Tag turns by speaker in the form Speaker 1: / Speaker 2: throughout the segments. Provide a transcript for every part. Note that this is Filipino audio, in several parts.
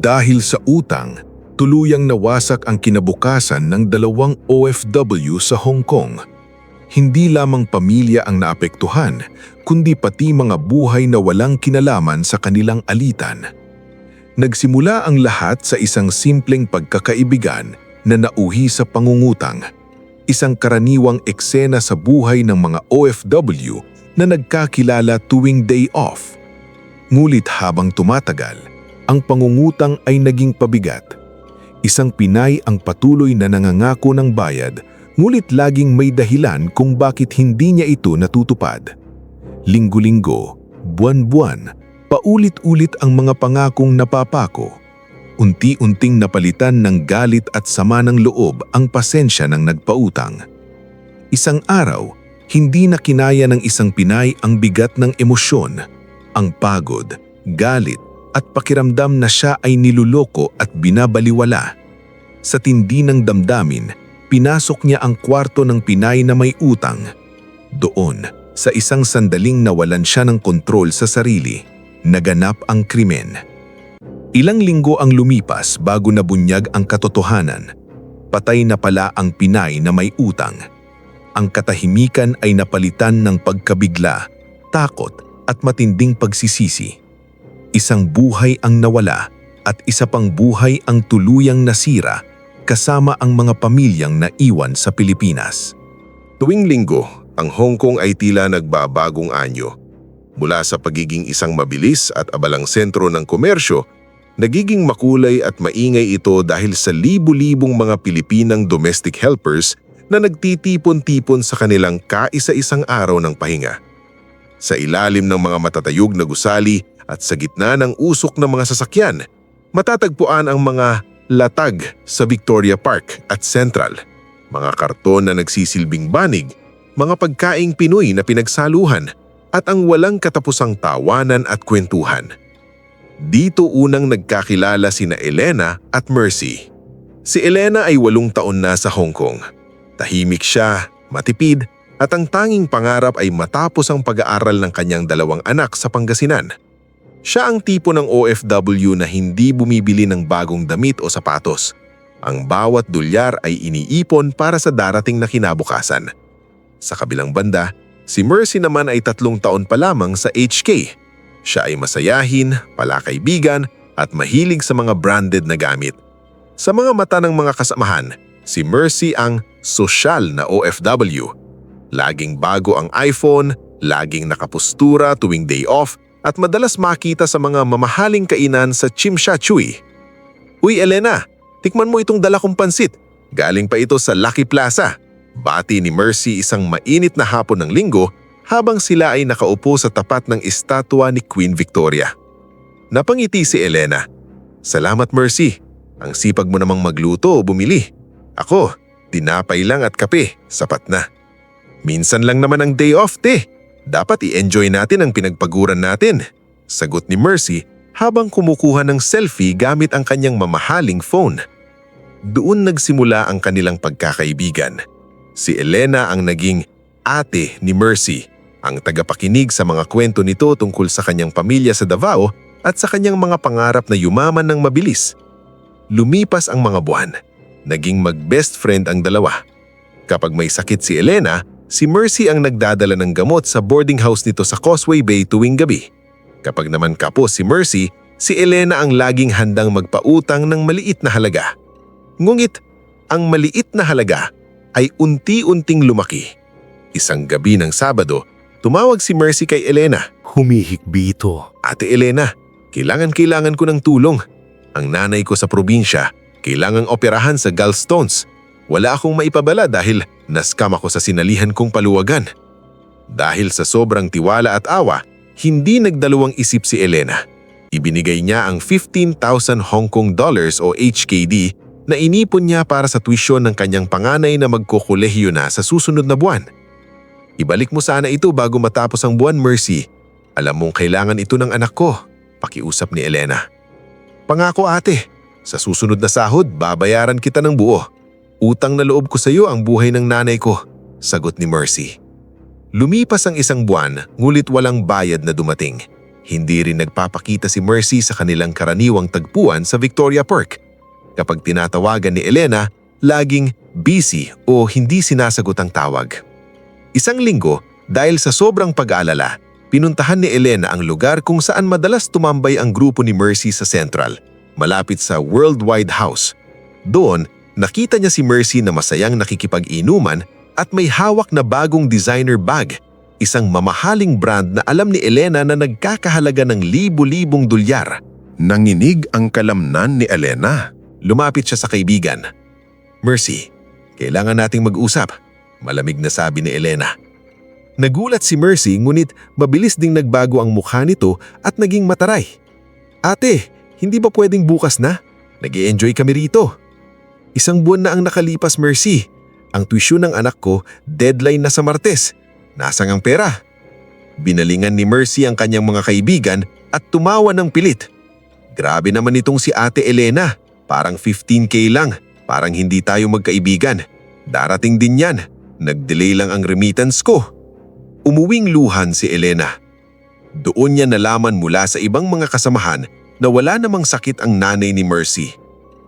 Speaker 1: Dahil sa utang, tuluyang nawasak ang kinabukasan ng dalawang OFW sa Hong Kong. Hindi lamang pamilya ang naapektuhan, kundi pati mga buhay na walang kinalaman sa kanilang alitan. Nagsimula ang lahat sa isang simpleng pagkakaibigan na nauhi sa pangungutang. Isang karaniwang eksena sa buhay ng mga OFW na nagkakilala tuwing day off. Ngulit habang tumatagal, ang pangungutang ay naging pabigat. Isang Pinay ang patuloy na nangangako ng bayad, ngulit laging may dahilan kung bakit hindi niya ito natutupad. Linggo-linggo, buwan-buwan, paulit-ulit ang mga pangakong napapako. Unti-unting napalitan ng galit at sama ng loob ang pasensya ng nagpautang. Isang araw, hindi na kinaya ng isang Pinay ang bigat ng emosyon, ang pagod, galit, at pakiramdam na siya ay niluloko at binabaliwala. Sa tindi ng damdamin, pinasok niya ang kwarto ng Pinay na may utang. Doon, sa isang sandaling nawalan siya ng kontrol sa sarili, naganap ang krimen. Ilang linggo ang lumipas bago nabunyag ang katotohanan. Patay na pala ang Pinay na may utang. Ang katahimikan ay napalitan ng pagkabigla, takot at matinding pagsisisi. Isang buhay ang nawala at isa pang buhay ang tuluyang nasira kasama ang mga pamilyang naiwan sa Pilipinas.
Speaker 2: Tuwing linggo, ang Hong Kong ay tila nagbabagong anyo. Mula sa pagiging isang mabilis at abalang sentro ng komersyo, nagiging makulay at maingay ito dahil sa libu-libong mga Pilipinang domestic helpers na nagtitipon-tipon sa kanilang kaisa-isang araw ng pahinga. Sa ilalim ng mga matatayog na gusali at sa gitna ng usok ng mga sasakyan, matatagpuan ang mga latag sa Victoria Park at Central, mga karton na nagsisilbing banig, mga pagkaing Pinoy na pinagsaluhan, at ang walang katapusang tawanan at kwentuhan. Dito unang nagkakilala sina Elena at Mercy. Si Elena ay 8 taon na sa Hong Kong. Tahimik siya, matipid, at ang tanging pangarap ay matapos ang pag-aaral ng kanyang 2 anak sa Pangasinan. Siya ang tipo ng OFW na hindi bumibili ng bagong damit o sapatos. Ang bawat dolyar ay iniipon para sa darating na kinabukasan. Sa kabilang banda, si Mercy naman ay 3 taon pa lamang sa HK. Siya ay masayahin, palakaibigan at mahilig sa mga branded na gamit. Sa mga mata ng mga kasamahan, si Mercy ang sosyal na OFW. Laging bago ang iPhone, laging nakapustura tuwing day off, at madalas makita sa mga mamahaling kainan sa Chim Sha Tsui. "Uy Elena, tikman mo itong dala kong pansit. Galing pa ito sa Lucky Plaza." Bati ni Mercy isang mainit na hapon ng linggo habang sila ay nakaupo sa tapat ng estatwa ni Queen Victoria. Napangiti si Elena. "Salamat Mercy, ang sipag mo namang magluto o bumili. Ako, tinapay lang at kape, sapat na. Minsan lang naman ang day off, te. Dapat i-enjoy natin ang pinagpaguran natin," sagot ni Mercy habang kumukuha ng selfie gamit ang kanyang mamahaling phone. Doon nagsimula ang kanilang pagkakaibigan. Si Elena ang naging ate ni Mercy, ang tagapakinig sa mga kwento nito tungkol sa kanyang pamilya sa Davao at sa kanyang mga pangarap na yumaman ng mabilis. Lumipas ang mga buwan. Naging mag-best friend ang dalawa. Kapag may sakit si Elena, si Mercy ang nagdadala ng gamot sa boarding house nito sa Causeway Bay tuwing gabi. Kapag naman kapos si Mercy, si Elena ang laging handang magpautang ng maliit na halaga. Ngunit, ang maliit na halaga ay unti-unting lumaki. Isang gabi ng Sabado, tumawag si Mercy kay Elena.
Speaker 3: Humihikbi ito.
Speaker 2: "Ate Elena, kailangan ko ng tulong. Ang nanay ko sa probinsya, kailangang operahan sa gallstones. Wala akong maipabala dahil na-scam ako sa sinalihan kong paluwagan." Dahil sa sobrang tiwala at awa, hindi nagdalawang isip si Elena. Ibinigay niya ang 15,000 Hong Kong dollars o HKD na inipon niya para sa tuition ng kanyang panganay na magkokolehiyo na sa susunod na buwan. "Ibalik mo sana ito bago matapos ang buwan, Mercy. Alam mong kailangan ito ng anak ko," pakiusap ni Elena. "Pangako ate, sa susunod na sahod babayaran kita ng buo. Utang na loob ko sa iyo ang buhay ng nanay ko," sagot ni Mercy. Lumipas ang 1 buwan, ngulit walang bayad na dumating. Hindi rin nagpapakita si Mercy sa kanilang karaniwang tagpuan sa Victoria Park. Kapag tinatawagan ni Elena, laging busy o hindi sinasagot ang tawag. Isang linggo, dahil sa sobrang pag-aalala, pinuntahan ni Elena ang lugar kung saan madalas tumambay ang grupo ni Mercy sa Central, malapit sa Worldwide House. Doon, nakita niya si Mercy na masayang nakikipag-inuman at may hawak na bagong designer bag, isang mamahaling brand na alam ni Elena na nagkakahalaga ng libu-libong dolyar. Nanginig ang kalamnan ni Elena. Lumapit siya sa kaibigan. "Mercy, kailangan nating mag-usap," malamig na sabi ni Elena. Nagulat si Mercy ngunit mabilis ding nagbago ang mukha nito at naging mataray. "Ate, hindi ba pwedeng bukas na? Nag-i-enjoy kami rito." "Isang buwan na ang nakalipas, Mercy. Ang tuition ng anak ko, deadline na sa Martes. Nasaan ang pera?" Binalingan ni Mercy ang kanyang mga kaibigan at tumawa ng pilit. "Grabe naman itong si Ate Elena. Parang 15K lang. Parang hindi tayo magkaibigan. Darating din yan. Nag-delay lang ang remittance ko." Umuwing luhan si Elena. Doon niya nalaman mula sa ibang mga kasamahan na wala namang sakit ang nanay ni Mercy.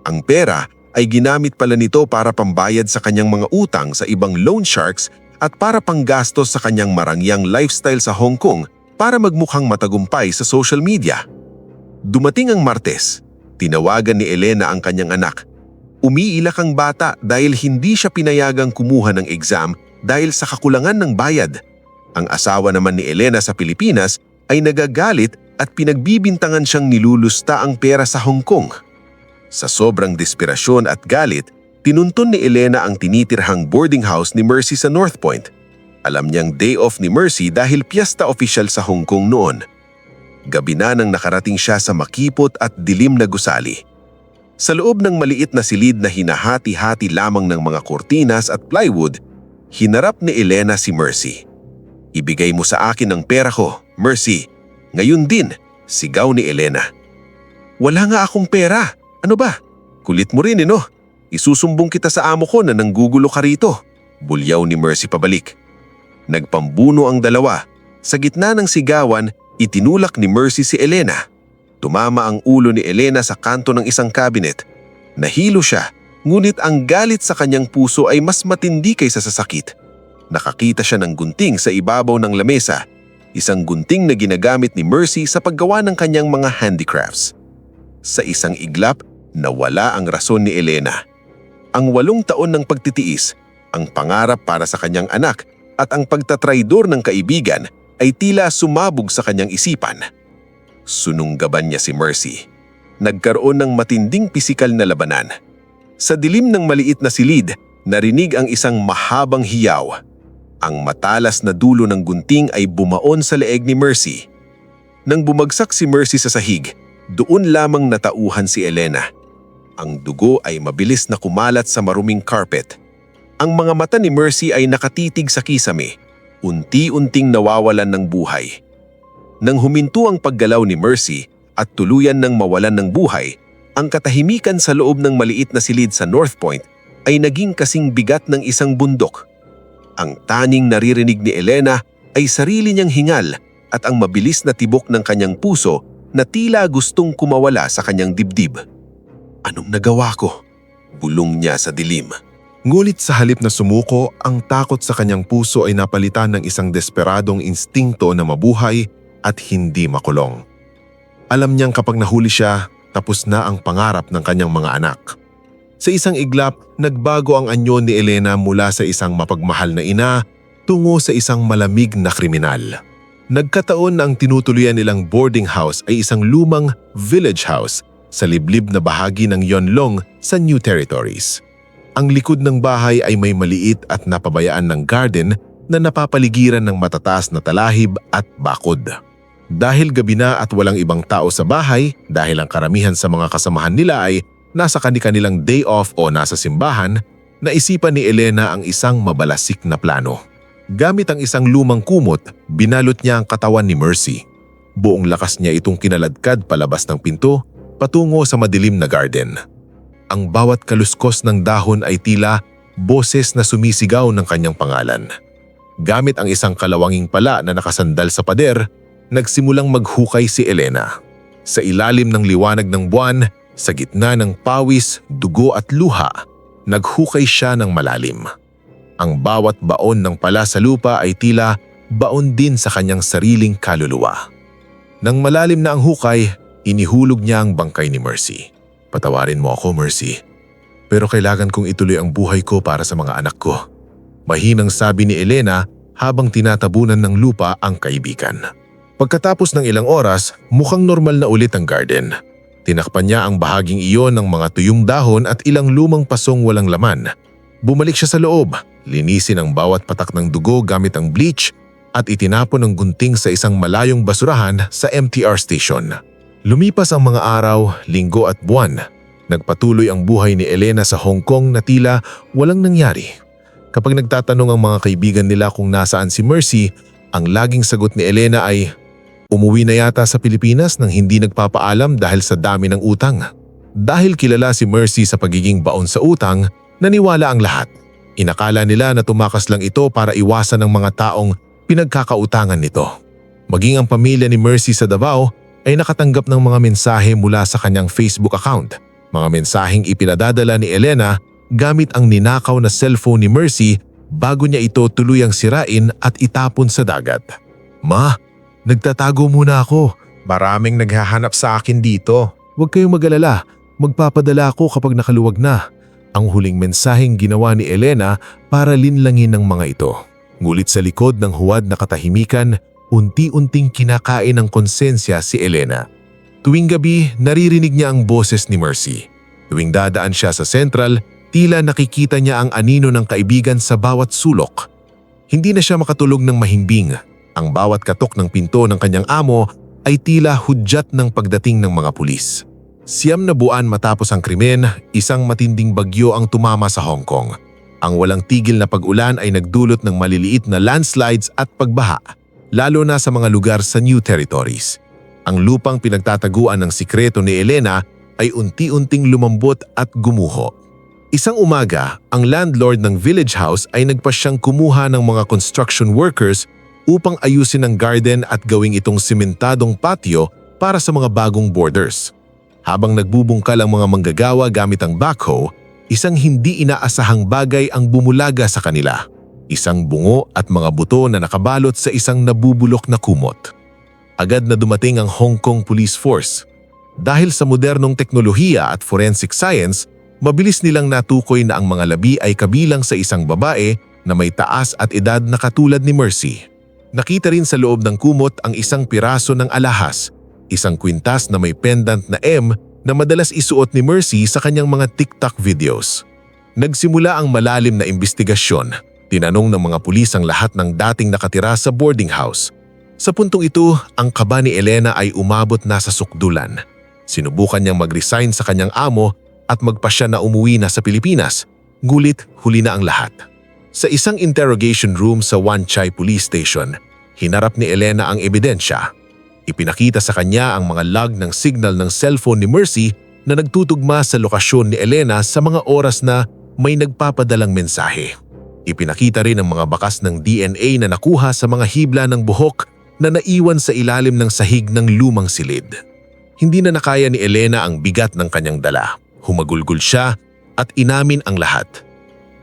Speaker 2: Ang pera ay ginamit pala nito para pambayad sa kanyang mga utang sa ibang loan sharks at para panggastos sa kanyang marangyang lifestyle sa Hong Kong para magmukhang matagumpay sa social media. Dumating ang Martes. Tinawagan ni Elena ang kanyang anak. Umiiyak ang bata dahil hindi siya pinayagang kumuha ng exam dahil sa kakulangan ng bayad. Ang asawa naman ni Elena sa Pilipinas ay nagagalit at pinagbibintangan siyang nilulusta ang pera sa Hong Kong. Sa sobrang desperasyon at galit, tinuntun ni Elena ang tinitirhang boarding house ni Mercy sa North Point. Alam niyang day off ni Mercy dahil piyesta official sa Hong Kong noon. Gabi na nang nakarating siya sa makipot at dilim na gusali. Sa loob ng maliit na silid na hinahati-hati lamang ng mga kortinas at plywood, hinarap ni Elena si Mercy. "Ibigay mo sa akin ang pera ko, Mercy. Ngayon din," sigaw ni Elena. "Wala nga akong pera. Ano ba? Kulit mo rin no? Isusumbong kita sa amo ko na nanggugulo ka rito." Bulyaw ni Mercy pabalik. Nagpambuno ang dalawa. Sa gitna ng sigawan, itinulak ni Mercy si Elena. Tumama ang ulo ni Elena sa kanto ng isang cabinet. Nahilo siya, ngunit ang galit sa kanyang puso ay mas matindi kaysa sa sakit. Nakakita siya ng gunting sa ibabaw ng lamesa, isang gunting na ginagamit ni Mercy sa paggawa ng kanyang mga handicrafts. Sa isang iglap, nawala ang rason ni Elena. Ang 8 taon ng pagtitiis, ang pangarap para sa kanyang anak at ang pagtatraidor ng kaibigan ay tila sumabog sa kanyang isipan. Sununggaban niya si Mercy. Nagkaroon ng matinding pisikal na labanan. Sa dilim ng maliit na silid, narinig ang isang mahabang hiyaw. Ang matalas na dulo ng gunting ay bumaon sa leeg ni Mercy. Nang bumagsak si Mercy sa sahig, doon lamang natauhan si Elena. Ang dugo ay mabilis na kumalat sa maruming carpet. Ang mga mata ni Mercy ay nakatitig sa kisame. Unti-unting nawawalan ng buhay. Nang huminto ang paggalaw ni Mercy at tuluyan ng mawalan ng buhay, ang katahimikan sa loob ng maliit na silid sa North Point ay naging kasing bigat ng isang bundok. Ang tanging naririnig ni Elena ay sarili niyang hingal at ang mabilis na tibok ng kanyang puso na tila gustong kumawala sa kanyang dibdib. "Anong nagawa ko?" bulong niya sa dilim. Ngunit sa halip na sumuko, ang takot sa kanyang puso ay napalitan ng isang desperadong instingto na mabuhay at hindi makulong. Alam niyang kapag nahuli siya, tapos na ang pangarap ng kanyang mga anak. Sa isang iglap, nagbago ang anyo ni Elena mula sa isang mapagmahal na ina tungo sa isang malamig na kriminal. Nagkataon na ang tinutuluyan nilang boarding house ay isang lumang village house sa liblib na bahagi ng Yonlong sa New Territories. Ang likod ng bahay ay may maliit at napabayaan ng garden na napapaligiran ng matataas na talahib at bakod. Dahil gabi na at walang ibang tao sa bahay, dahil ang karamihan sa mga kasamahan nila ay nasa kani-kanilang day off o nasa simbahan, naisipan ni Elena ang isang mabalasik na plano. Gamit ang isang lumang kumot, binalot niya ang katawan ni Mercy. Buong lakas niya itong kinaladkad palabas ng pinto, patungo sa madilim na garden. Ang bawat kaluskos ng dahon ay tila boses na sumisigaw ng kanyang pangalan. Gamit ang isang kalawanging pala na nakasandal sa pader, nagsimulang maghukay si Elena. Sa ilalim ng liwanag ng buwan, sa gitna ng pawis, dugo at luha, naghukay siya ng malalim. Ang bawat baon ng pala sa lupa ay tila baon din sa kanyang sariling kaluluwa. Nang malalim na ang hukay, inihulog niya ang bangkay ni Mercy. "Patawarin mo ako, Mercy. Pero kailangan kong ituloy ang buhay ko para sa mga anak ko." Mahinang sabi ni Elena habang tinatabunan ng lupa ang kaibigan. Pagkatapos ng ilang oras, mukhang normal na ulit ang garden. Tinakpan niya ang bahaging iyon ng mga tuyong dahon at ilang lumang pasong walang laman. Bumalik siya sa loob, linisin ang bawat patak ng dugo gamit ang bleach at itinapon ang gunting sa isang malayong basurahan sa MTR station. Lumipas ang mga araw, linggo at buwan. Nagpatuloy ang buhay ni Elena sa Hong Kong na tila walang nangyari. Kapag nagtatanong ang mga kaibigan nila kung nasaan si Mercy, ang laging sagot ni Elena ay, "Umuwi na yata sa Pilipinas nang hindi nagpapaalam dahil sa dami ng utang." Dahil kilala si Mercy sa pagiging baon sa utang, naniwala ang lahat. Inakala nila na tumakas lang ito para iwasan ng mga taong pinagkakautangan nito. Maging ang pamilya ni Mercy sa Davao ay nakatanggap ng mga mensahe mula sa kanyang Facebook account. Mga mensaheng ipinadadala ni Elena gamit ang ninakaw na cellphone ni Mercy bago niya ito tuluyang sirain at itapon sa dagat. "Ma, nagtatago muna ako. Maraming naghahanap sa akin dito. Huwag kayong mag-alala. Magpapadala ako kapag nakaluwag na." Ang huling mensaheng ginawa ni Elena para linlangin ng mga ito. Ngulit sa likod ng huwad na katahimikan, unti-unting kinakain ng konsensya si Elena. Tuwing gabi, naririnig niya ang boses ni Mercy. Tuwing dadaan siya sa Central, tila nakikita niya ang anino ng kaibigan sa bawat sulok. Hindi na siya makatulog ng mahimbing. Ang bawat katok ng pinto ng kanyang amo ay tila hudyat ng pagdating ng mga pulis. 9 na buwan matapos ang krimen, isang matinding bagyo ang tumama sa Hong Kong. Ang walang tigil na pag-ulan ay nagdulot ng maliliit na landslides at pagbaha, lalo na sa mga lugar sa New Territories. Ang lupang pinagtataguan ng sikreto ni Elena ay unti-unting lumambot at gumuho. Isang umaga, ang landlord ng village house ay nagpasyang kumuha ng mga construction workers upang ayusin ang garden at gawing itong simentadong patio para sa mga bagong boarders. Habang nagbubungkal ang mga manggagawa gamit ang backhoe, isang hindi inaasahang bagay ang bumulaga sa kanila. Isang bungo at mga buto na nakabalot sa isang nabubulok na kumot. Agad na dumating ang Hong Kong Police Force. Dahil sa modernong teknolohiya at forensic science, mabilis nilang natukoy na ang mga labi ay kabilang sa isang babae na may taas at edad na katulad ni Mercy. Nakita rin sa loob ng kumot ang isang piraso ng alahas, isang kwintas na may pendant na M na madalas isuot ni Mercy sa kanyang mga TikTok videos. Nagsimula ang malalim na imbestigasyon. Tinanong ng mga pulis ang lahat ng dating nakatira sa boarding house. Sa puntong ito, ang kaba ni Elena ay umabot na sa sukdulan. Sinubukan niyang mag-resign sa kanyang amo at magpasya na umuwi na sa Pilipinas, ngulit huli na ang lahat. Sa isang interrogation room sa Wan Chai Police Station, hinarap ni Elena ang ebidensya. Ipinakita sa kanya ang mga log ng signal ng cellphone ni Mercy na nagtutugma sa lokasyon ni Elena sa mga oras na may nagpapadalang mensahe. Ipinakita rin ang mga bakas ng DNA na nakuha sa mga hibla ng buhok na naiwan sa ilalim ng sahig ng lumang silid. Hindi na nakaya ni Elena ang bigat ng kanyang dala. Humagulgol siya at inamin ang lahat.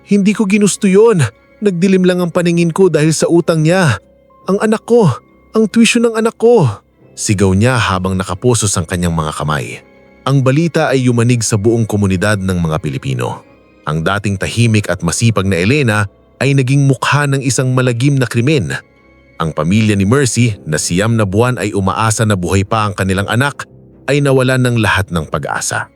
Speaker 2: "Hindi ko ginusto yun. Nagdilim lang ang paningin ko dahil sa utang niya. Ang anak ko, ang tuition ng anak ko." Sigaw niya habang nakaposos ang kanyang mga kamay. Ang balita ay yumanig sa buong komunidad ng mga Pilipino. Ang dating tahimik at masipag na Elena ay naging mukha ng isang malagim na krimen. Ang pamilya ni Mercy na 9 na buwan ay umaasa na buhay pa ang kanilang anak ay nawalan ng lahat ng pag-asa.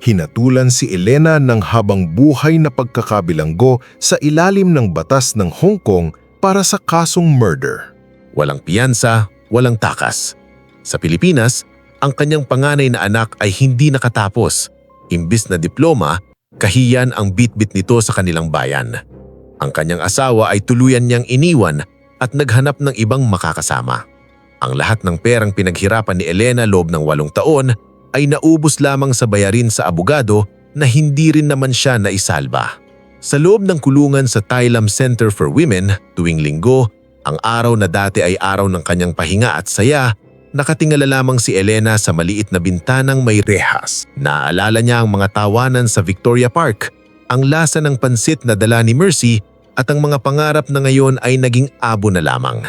Speaker 3: Hinatulan si Elena ng habang buhay na pagkakabilanggo sa ilalim ng batas ng Hong Kong para sa kasong murder.
Speaker 2: Walang piyansa, walang takas. Sa Pilipinas, ang kanyang panganay na anak ay hindi nakatapos. Imbis na diploma, kahiyan ang bitbit nito sa kanilang bayan. Ang kanyang asawa ay tuluyan niyang iniwan at naghanap ng ibang makakasama. Ang lahat ng perang pinaghirapan ni Elena loob ng 8 taon ay naubos lamang sa bayarin sa abogado na hindi rin naman siya naisalba. Sa loob ng kulungan sa Thailam Center for Women, tuwing linggo,
Speaker 4: Ang araw na dati ay araw ng kanyang pahinga at saya, nakatingala lamang si Elena sa maliit na bintanang may rehas. Naaalala niya ang mga tawanan sa Victoria Park, ang lasa ng pansit na dala ni Mercy at ang mga pangarap na ngayon ay naging abo na lamang.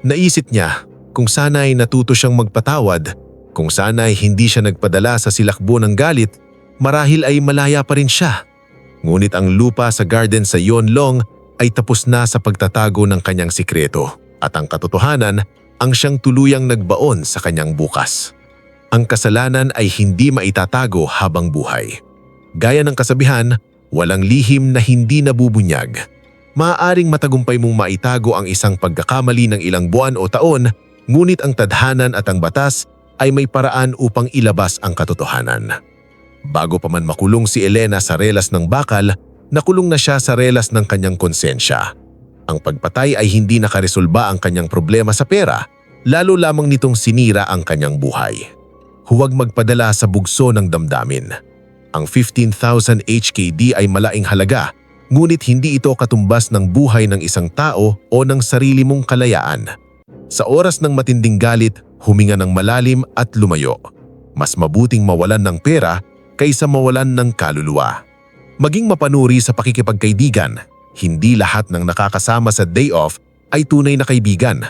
Speaker 4: Naisip niya kung sana ay natuto siyang magpatawad, kung sana ay hindi siya nagpadala sa silakbo ng galit, marahil ay malaya pa rin siya. Ngunit ang lupa sa garden sa Yonlong ay tapos na sa pagtatago ng kanyang sikreto at ang katotohanan ang siyang tuluyang nagbaon sa kanyang bukas. Ang kasalanan ay hindi maitatago habang buhay. Gaya ng kasabihan, walang lihim na hindi nabubunyag. Maaaring matagumpay mong maitago ang isang pagkakamali ng ilang buwan o taon, ngunit ang tadhanan at ang batas ay may paraan upang ilabas ang katotohanan. Bago pa man makulong si Elena sa relas ng bakal, nakulong na siya sa relas ng kanyang konsensya. Ang pagpatay ay hindi nakaresolba ang kanyang problema sa pera, lalo lamang nitong sinira ang kanyang buhay. Huwag magpadala sa bugso ng damdamin. Ang 15,000 HKD ay malaking halaga, ngunit hindi ito katumbas ng buhay ng isang tao o ng sarili mong kalayaan. Sa oras ng matinding galit, huminga ng malalim at lumayo. Mas mabuting mawalan ng pera kaysa mawalan ng kaluluwa. Maging mapanuri sa pakikipagkaibigan. Hindi lahat ng nakakasama sa day off ay tunay na kaibigan.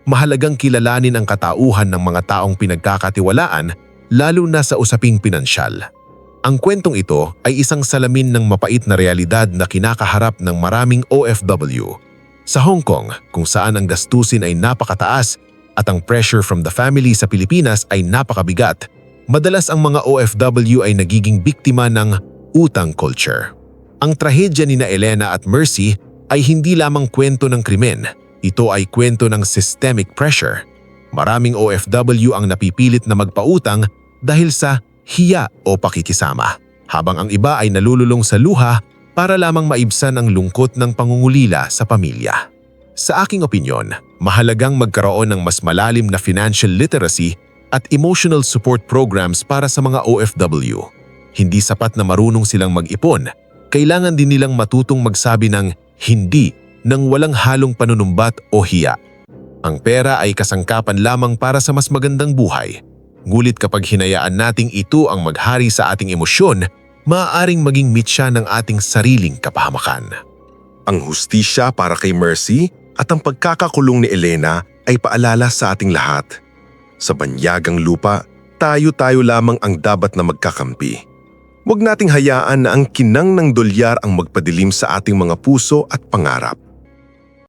Speaker 4: Mahalagang kilalanin ang katauhan ng mga taong pinagkakatiwalaan, lalo na sa usaping pinansyal. Ang kwentong ito ay isang salamin ng mapait na realidad na kinakaharap ng maraming OFW. Sa Hong Kong, kung saan ang gastusin ay napakataas at ang pressure from the family sa Pilipinas ay napakabigat, madalas ang mga OFW ay nagiging biktima ng utang culture. Ang trahedya ni Elena at Mercy ay hindi lamang kwento ng krimen, ito ay kwento ng systemic pressure. Maraming OFW ang napipilit na magpautang dahil sa hiya o pakikisama, habang ang iba ay nalululong sa luha para lamang maibsan ang lungkot ng pangungulila sa pamilya. Sa aking opinyon, mahalagang magkaroon ng mas malalim na financial literacy at emotional support programs para sa mga OFW. Hindi sapat na marunong silang mag-ipon, kailangan din nilang matutong magsabi ng hindi nang walang halong panunumbat o hiya. Ang pera ay kasangkapan lamang para sa mas magandang buhay. Ngulit kapag hinayaan nating ito ang maghari sa ating emosyon, maaaring maging mitya ng ating sariling kapahamakan.
Speaker 2: Ang hustisya para kay Mercy at ang pagkakakulong ni Elena ay paalala sa ating lahat. Sa banyagang lupa, tayo-tayo lamang ang dapat na magkakampi. Huwag nating hayaan na ang kinang ng dolyar ang magpadilim sa ating mga puso at pangarap.